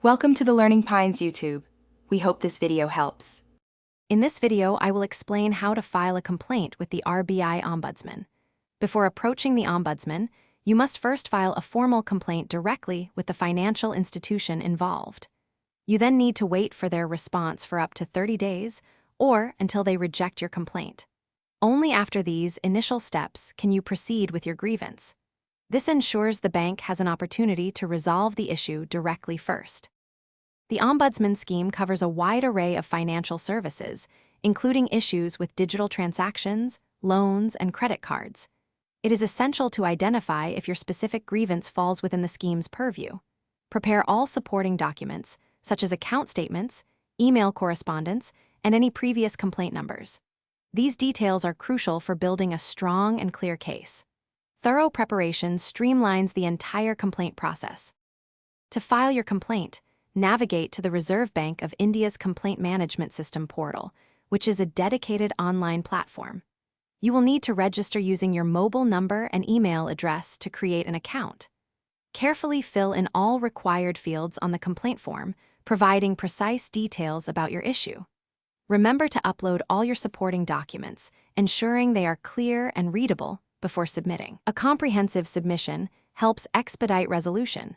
Welcome to the Learning Pines YouTube. We hope this video helps. In this video, I will explain how to file a complaint with the RBI Ombudsman. Before approaching the Ombudsman, you must first file a formal complaint directly with the financial institution involved. You then need to wait for their response for up to 30 days or until they reject your complaint. Only after these initial steps can you proceed with your grievance. This ensures the bank has an opportunity to resolve the issue directly first. The Ombudsman scheme covers a wide array of financial services, including issues with digital transactions, loans, and credit cards. It is essential to identify if your specific grievance falls within the scheme's purview. Prepare all supporting documents, such as account statements, email correspondence, and any previous complaint numbers. These details are crucial for building a strong and clear case. Thorough preparation streamlines the entire complaint process. To file your complaint, navigate to the Reserve Bank of India's Complaint Management System portal, which is a dedicated online platform. You will need to register using your mobile number and email address to create an account. Carefully fill in all required fields on the complaint form, providing precise details about your issue. Remember to upload all your supporting documents, ensuring they are clear and readable before submitting. A comprehensive submission helps expedite resolution.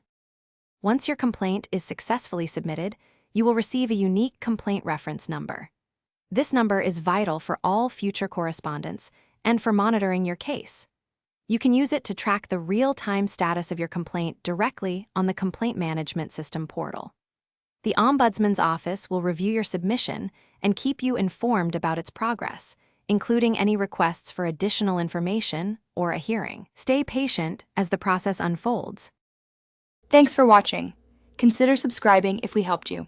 Once your complaint is successfully submitted, you will receive a unique complaint reference number. This number is vital for all future correspondence and for monitoring your case. You can use it to track the real-time status of your complaint directly on the Complaint Management System portal. The Ombudsman's office will review your submission and keep you informed about its progress, including any requests for additional information or a hearing. Stay patient as the process unfolds. Thanks for watching. Consider subscribing if we helped you.